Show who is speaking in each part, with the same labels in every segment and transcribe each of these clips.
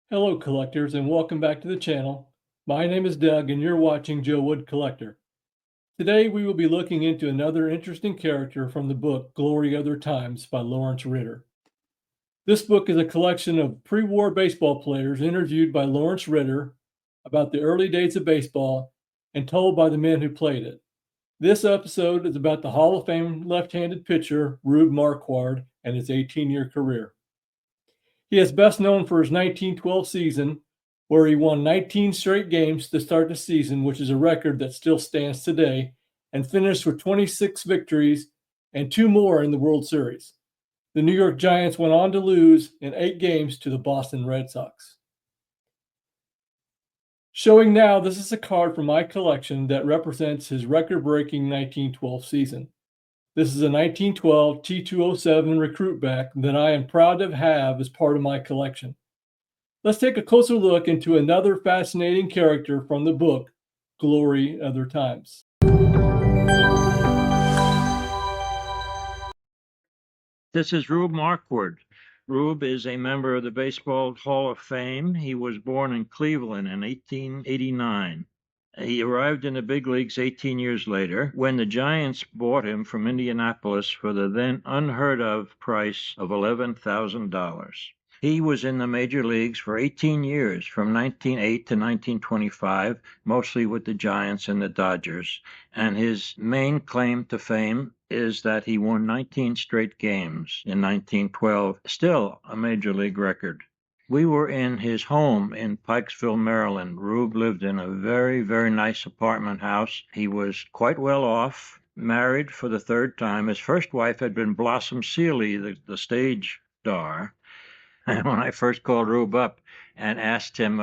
Speaker 1: Hello collectors and welcome back to the channel. My name is Doug and you're watching Joe Wood Collector. Today we will be looking into another interesting character from the book Glory Other Times by Lawrence Ritter. This book is a collection of pre-war baseball players interviewed by Lawrence Ritter about the early days of baseball and told by the men who played it. This episode is about the Hall of Fame left-handed pitcher Rube Marquard and his 18-year career. He is best known for his 1912 season, where he won 19 straight games to start the season, which is a record that still stands today, and finished with 26 victories and 2 more in the World Series. The New York Giants went on to lose in 8 games to the Boston Red Sox. Showing now, this is a card from my collection that represents his record-breaking 1912 season. This is a 1912 T207 recruit back that I am proud to have as part of my collection. Let's take a closer look into another fascinating character from the book, Glory Other Times.
Speaker 2: This is Rube Marquard. Rube is a member of the Baseball Hall of Fame. He was born in Cleveland in 1889. He arrived in the big leagues 18 years later when the Giants bought him from Indianapolis for the then unheard-of price of $11,000. He was in the major leagues for 18 years, from 1908 to 1925, mostly with the Giants and the Dodgers, and his main claim to fame is that he won 19 straight games in 1912, still a major league record. We were in his home in Pikesville, Maryland. Rube lived in a very, very nice apartment house. He was quite well off, married for the 3rd time. His first wife had been Blossom Seeley, the stage star. And when I first called Rube up and asked him,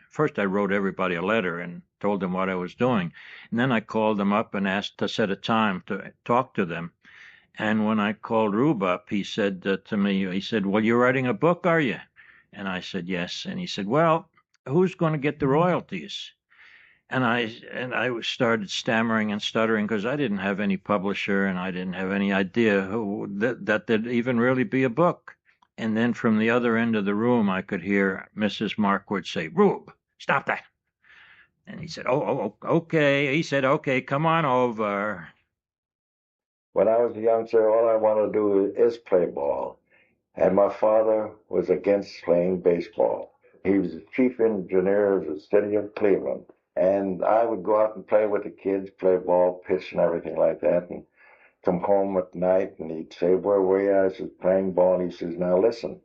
Speaker 2: first I wrote everybody a letter and told them what I was doing. And then I called them up and asked to set a time to talk to them. And when I called Rube up, he said to me, well, you're writing a book, are you? And I said, yes. And he said, well, who's going to get the royalties? And I started stammering and stuttering because I didn't have any publisher and I didn't have any idea that there'd even really be a book. And then from the other end of the room, I could hear Mrs. Marquard say, Rube, stop that. And he said, oh, okay. He said, okay, come on over.
Speaker 3: When I was a youngster, all I wanted to do is play ball. And my father was against playing baseball. He was the chief engineer of the city of Cleveland. And I would go out and play with the kids, play ball, pitch, and everything like that, and come home at night, and he'd say, where were you? I said, playing ball. He says, now listen,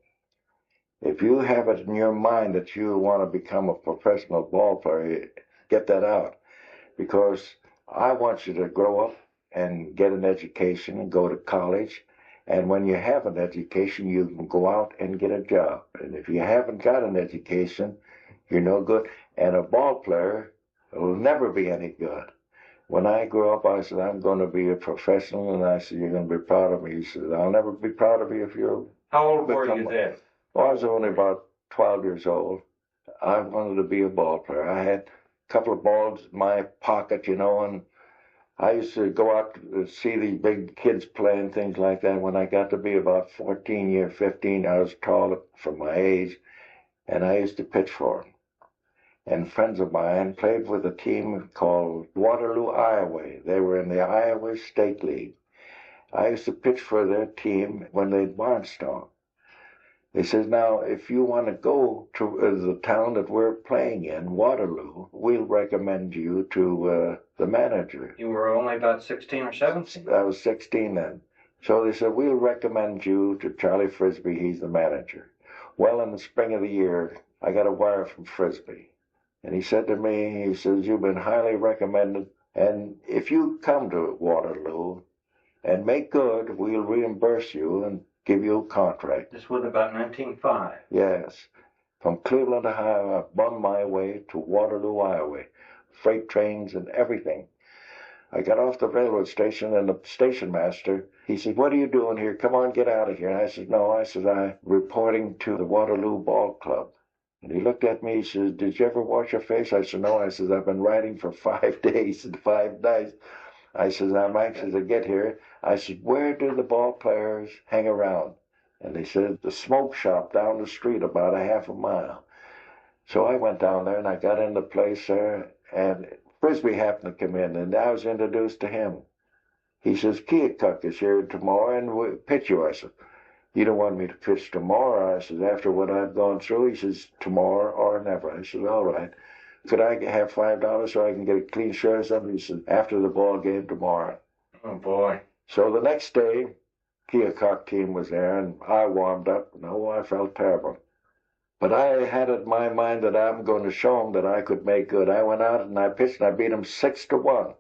Speaker 3: if you have it in your mind that you want to become a professional ball player, get that out. Because I want you to grow up and get an education and go to college. And when you have an education, you can go out and get a job. And if you haven't got an education, you're no good. And a ball player will never be any good. When I grew up, I said, I'm going to be a professional. And I said, you're going to be proud of me. He said, I'll never be proud of you if you're...
Speaker 4: How old were you then?
Speaker 3: Well, I was only about 12 years old. I wanted to be a ball player. I had a couple of balls in my pocket, and I used to go out to see the big kids playing, things like that. When I got to be about 15, I was tall for my age, and I used to pitch for them. And friends of mine played with a team called Waterloo, Iowa. They were in the Iowa State League. I used to pitch for their team when they'd Barnstone. They says, now, if you want to go to the town that we're playing in, Waterloo, we'll recommend you to the manager.
Speaker 4: You were only about 16 or 17?
Speaker 3: I was 16 then. So they said, we'll recommend you to Charlie Frisbee. He's the manager. Well, in the spring of the year, I got a wire from Frisbee. And he said to me, he says, you've been highly recommended. And if you come to Waterloo and make good, we'll reimburse you and give you a contract.
Speaker 4: This was about 1905.
Speaker 3: Yes. From Cleveland, Ohio, I bummed my way to Waterloo, Iowa. Freight trains and everything. I got off the railroad station, and the station master, he said, what are you doing here? Come on, get out of here. And I said, no. I'm reporting to the Waterloo Ball Club. And he looked at me, he says, did you ever wash your face? I said, no. I says, I've been riding for 5 days and 5 nights. I says, I'm anxious to get here. I said, where do the ball players hang around? And they said, the smoke shop down the street about a half a mile. So I went down there and I got in the place there, and Frisbee happened to come in, and I was introduced to him. He says, Keokuk is here tomorrow and we'll pitch you. I said, you don't want me to pitch tomorrow? I said, after what I've gone through? He says, tomorrow or never. I said, all right. Could I have $5 so I can get a clean shirt or something? He said, after the ball game tomorrow.
Speaker 4: Oh, boy.
Speaker 3: So the next day, Keokuk team was there, and I warmed up, and oh, I felt terrible. But I had it in my mind that I'm going to show them that I could make good. I went out and I pitched, and I beat them 6-1.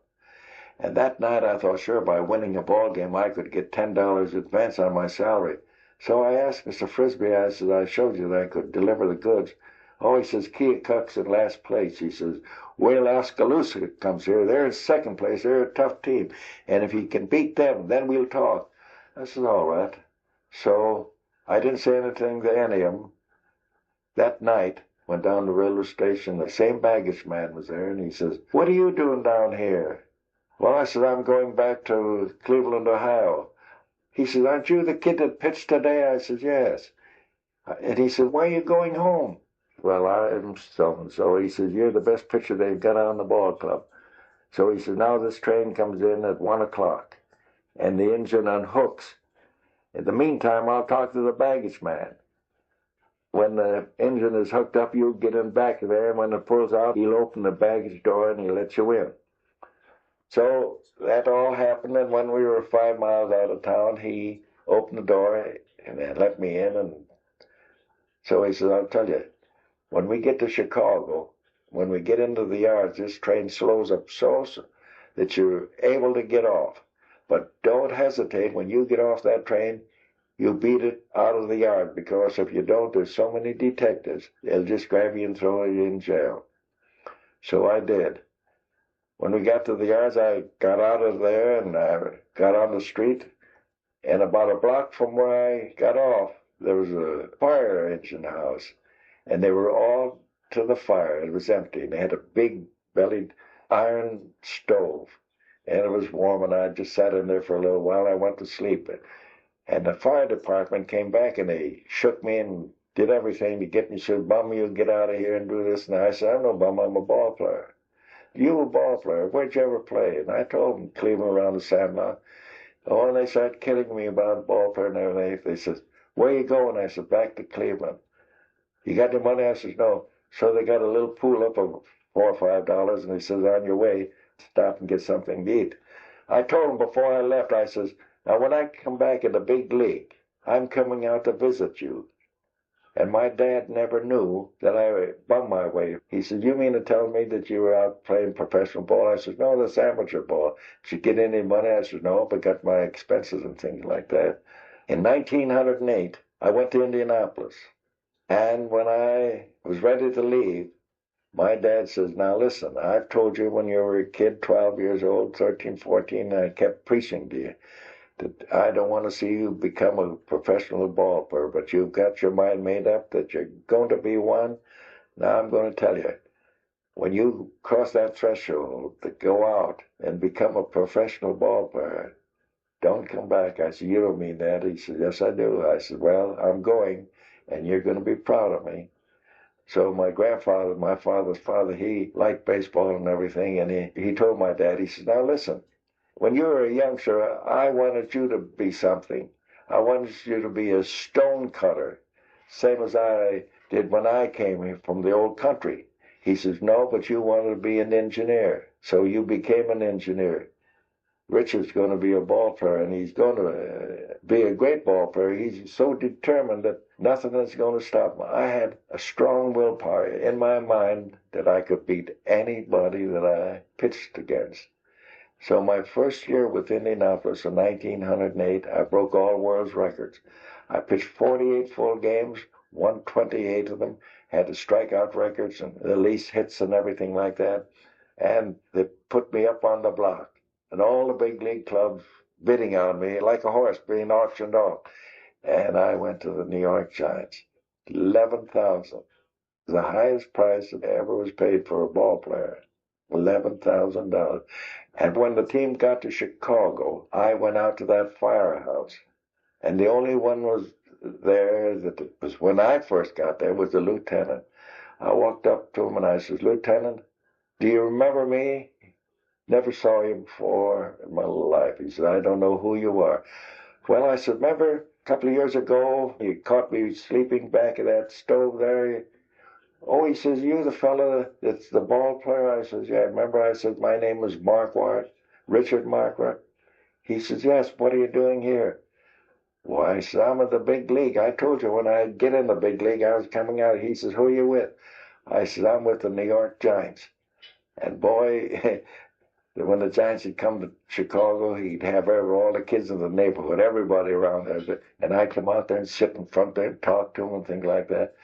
Speaker 3: And that night I thought, sure, by winning a ball game, I could get $10 advance on my salary. So I asked Mr. Frisbee, I said, I showed you that I could deliver the goods. Oh, he says, Keokuk's in last place. He says, Whale Oskaloosa comes here. They're in second place. They're a tough team. And if he can beat them, then we'll talk. I said, all right. So I didn't say anything to any of them. That night, went down to the railroad station. The same baggage man was there, and he says, what are you doing down here? Well, I said, I'm going back to Cleveland, Ohio. He said, aren't you the kid that pitched today? I said, yes. And he said, why are you going home? Well, I'm so-and-so. He says, you're the best pitcher they've got on the ball club. So he says, now this train comes in at 1 o'clock, and the engine unhooks. In the meantime, I'll talk to the baggage man. When the engine is hooked up, you'll get in back there, and when it pulls out, he'll open the baggage door and he'll let you in. So that all happened, and when we were 5 miles out of town, he opened the door and let me in. And so he says, I'll tell you, when we get to Chicago, when we get into the yards, this train slows up so that you're able to get off. But don't hesitate. When you get off that train, you beat it out of the yard, because if you don't, there's so many detectives, they'll just grab you and throw you in jail. So I did. When we got to the yards, I got out of there and I got on the street, and about a block from where I got off, there was a fire engine house, and they were all to the fire. It was empty, and they had a big bellied iron stove, and it was warm, and I just sat in there for a little while. I went to sleep, and the fire department came back, and they shook me and did everything to get me. Said, bum, you get out of here and do this. And I said, I'm no bum, I'm a ball player. You a ball player, where'd you ever play? And I told them, Cleveland, around the Sandlot. Oh, and they started kidding me about ball player and everything. They said, where you going? I said, back to Cleveland. You got the money? I said, no. So they got a little pool up of $4 or $5, and he says, on your way, stop and get something to eat. I told him before I left, I says, now when I come back in the big league, I'm coming out to visit you. And my dad never knew that I bummed my way. He said, you mean to tell me that you were out playing professional ball? I said, no, that's amateur ball. Did you get any money? I said, no, but got my expenses and things like that. In 1908, I went to Indianapolis. And when I was ready to leave, my dad says, now listen, I've told you when you were a kid, 12 years old, 13, 14, and I kept preaching to you that I don't want to see you become a professional ball player, but you've got your mind made up that you're going to be one. Now I'm going to tell you, when you cross that threshold to go out and become a professional ball player, don't come back. I said, you don't mean that. He said, yes, I do. I said, well, I'm going, and you're going to be proud of me. So my grandfather, my father's father, he liked baseball and everything, and he told my dad, he said, now listen, when you were a youngster, I wanted you to be something. I wanted you to be a stone cutter, same as I did when I came here from the old country. He says, no, but you wanted to be an engineer, so you became an engineer. Richard's going to be a ball player, and he's going to be a great ball player. He's so determined that nothing is going to stop him. I had a strong willpower in my mind that I could beat anybody that I pitched against. So my first year with Indianapolis in 1908, I broke all world's records. I pitched 48 full games, won 28 of them, had the strikeout records and the least hits and everything like that. And they put me up on the block. And all the big league clubs bidding on me like a horse being auctioned off. And I went to the New York Giants. 11,000. The highest price that ever was paid for a ball player, $11,000. And when the team got to Chicago, I went out to that firehouse, and the only one was there that was when I first got there was the lieutenant. I walked up to him and I says, "Lieutenant, do you remember me? Never saw you before in my life." He said, "I don't know who you are." Well, I said, "Remember a couple of years ago, you caught me sleeping back of that stove there?" "Oh," he says, "you the fella that's the ball player?" I says, "Yeah." "Remember?" I said, "My name is Marquard, Richard Marquard." He says, "Yes, what are you doing here?" "Why," I said, "I'm in the big league. I told you when I get in the big league, I was coming out." He says, "Who are you with?" I said, "I'm with the New York Giants." And boy, when the Giants would come to Chicago, he'd have all the kids in the neighborhood, everybody around there. And I'd come out there and sit in front there and talk to them and things like that.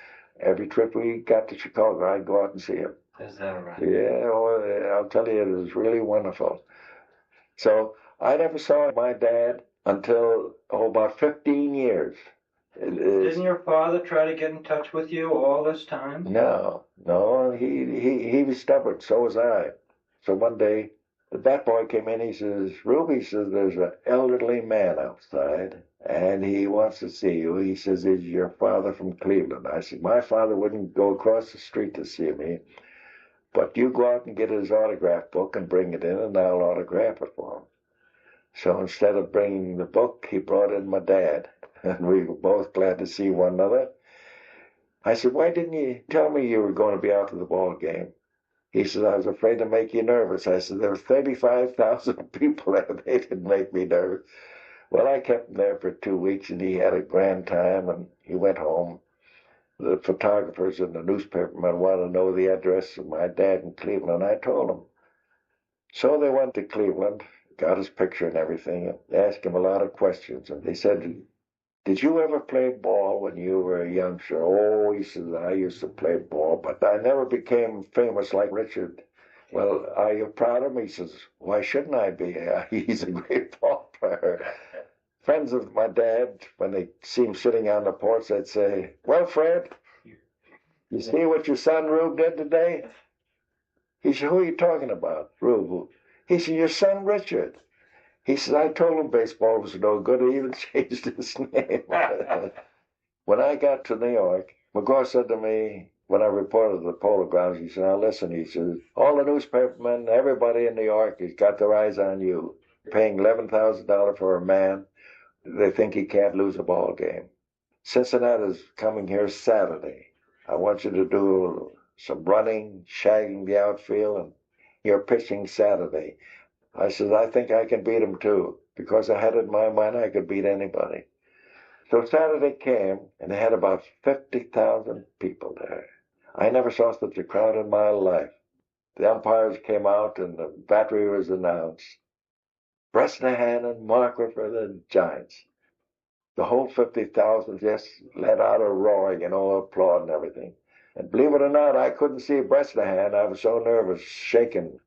Speaker 3: Every trip we got to Chicago, I'd go out and see him.
Speaker 4: Is that right?
Speaker 3: Yeah, oh, I'll tell you, it was really wonderful. So I never saw my dad until, about 15 years.
Speaker 4: Didn't your father try to get in touch with you all this time?
Speaker 3: No, he was stubborn, so was I. So one day, the bat boy came in, he says, "Rube," he says, "there's an elderly man outside, and he wants to see you." He says, "Is your father from Cleveland?" I said, "My father wouldn't go across the street to see me, but you go out and get his autograph book and bring it in, and I'll autograph it for him." So instead of bringing the book, he brought in my dad, and we were both glad to see one another. I said, "Why didn't you tell me you were going to be out to the ball game?" He said, "I was afraid to make you nervous." I said, "There were 35,000 people there. They didn't make me nervous." Well, I kept him there for 2 weeks, and he had a grand time, and he went home. The photographers and the newspapermen wanted to know the address of my dad in Cleveland, and I told them. So they went to Cleveland, got his picture and everything, and asked him a lot of questions. And they said, "Did you ever play ball when you were a youngster?" "Oh," he says, "I used to play ball, but I never became famous like Richard." "Well, are you proud of him?" He says, "Why shouldn't I be? He's a great ball player." Friends of my dad, when they see him sitting on the porch, they'd say, "Well, Fred, you see what your son Rube did today?" He said, "Who are you talking about?" "Rube." He said, "Your son Richard." He said, "I told him baseball was no good. He even changed his name." When I got to New York, McGraw said to me, when I reported to the Polo Grounds, he said, "Now listen," he says, "all the newspapermen, everybody in New York has got their eyes on you. Paying $11,000 for a man, they think he can't lose a ball game. Cincinnati's coming here Saturday. I want you to do some running, shagging the outfield, and you're pitching Saturday." I said, "I think I can beat him too, because I had it in my mind I could beat anybody." So Saturday came, and they had about 50,000 people there. I never saw such a crowd in my life. The umpires came out, and the battery was announced. Bresnahan and Marquard for the Giants. The whole 50,000 just let out a roaring, applaud and everything. And believe it or not, I couldn't see Bresnahan. I was so nervous, shaking.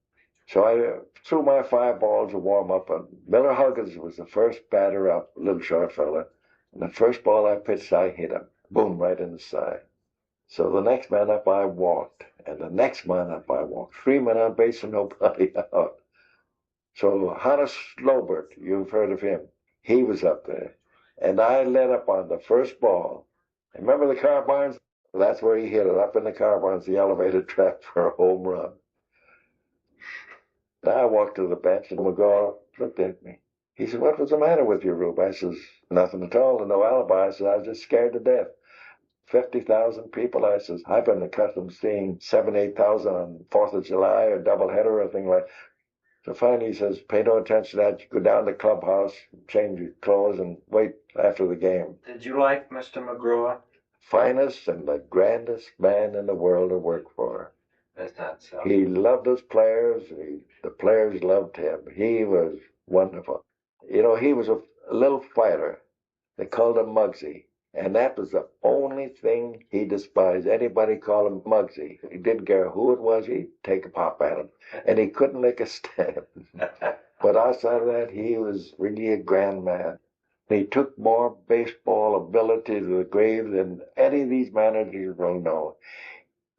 Speaker 3: So I threw my 5 balls to warm up, and Miller Huggins was the first batter up, little short fella. And the first ball I pitched, I hit him. Boom, right in the side. So the next man up, I walked. And the next man up, I walked. 3 men on base and nobody out. So Hannes Slobert, you've heard of him. He was up there. And I led up on the first ball. And remember the car barns? That's where he hit it, up in the car barns, the elevated track for a home run. I walked to the bench, and McGraw looked at me. He said, "What was the matter with you, Rube?" I says, "Nothing at all, no alibi." I said, "I was just scared to death. 50,000 people." I says, "I've been accustomed to seeing 7,000, 8,000 on 4th of July or doubleheader or anything like that." So finally he says, "Pay no attention to that. You go down to the clubhouse, change your clothes, and wait after the game."
Speaker 4: Did you like Mr. McGraw?
Speaker 3: Finest and the grandest man in the world to work for.
Speaker 4: Is that so?
Speaker 3: He loved his players. The players loved him. He was wonderful. He was a little fighter. They called him Muggsy. And that was the only thing he despised. Anybody called him Muggsy. He didn't care who it was. He'd take a pop at him. And he couldn't make a stand. But outside of that, he was really a grand man. He took more baseball ability to the grave than any of these managers will know.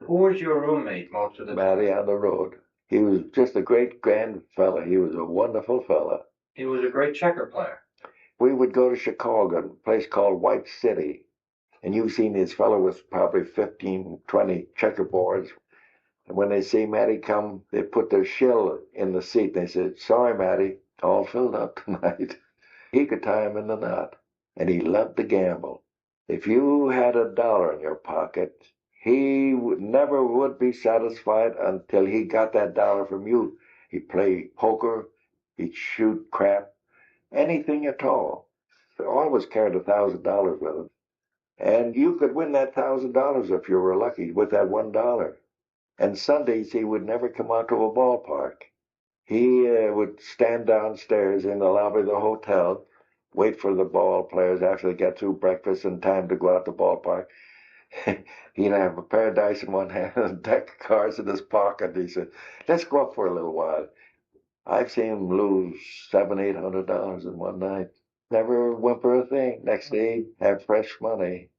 Speaker 4: Who was your roommate most of the time?
Speaker 3: Matty on the road. He was just a great grand fella. He was a wonderful fella.
Speaker 4: He was a great checker player.
Speaker 3: We would go to Chicago, a place called White City. And you've seen this fellow with probably 15, 20 checkerboards. And when they see Matty come, they put their shill in the seat. They said, "Sorry, Matty, all filled up tonight." He could tie him in the knot. And he loved to gamble. If you had $1 in your pocket, he never would be satisfied until he got that dollar from you. He'd play poker, he'd shoot crap, anything at all. He always carried $1,000 with him. And you could win that $1,000 if you were lucky with that $1. And Sundays he would never come out to a ballpark. He would stand downstairs in the lobby of the hotel, wait for the ball players after they got through breakfast and time to go out to the ballpark. He'd have a pair of dice in one hand and a deck of cards in his pocket. He said, "Let's go up for a little while." I've seen him lose $700-800 in one night. Never whimper a thing. Next day, he'd have fresh money.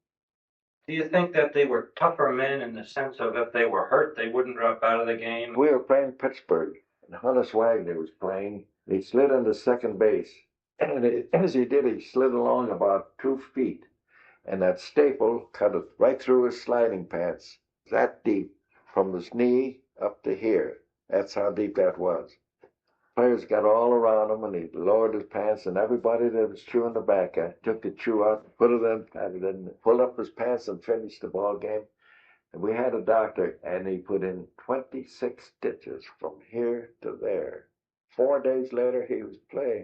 Speaker 4: Do you think that they were tougher men in the sense of if they were hurt, they wouldn't drop out of the game?
Speaker 3: We were playing Pittsburgh, and Hunter Wagner was playing. He slid into second base. And as he did, he slid along about 2 feet. And that staple cut it right through his sliding pants, that deep, from his knee up to here. That's how deep that was. Players got all around him, and he lowered his pants, and everybody that was chewing tobacco took the chew out, put it in, and then pulled up his pants and finished the ball game. And we had a doctor, and he put in 26 stitches from here to there. 4 days later, he was playing.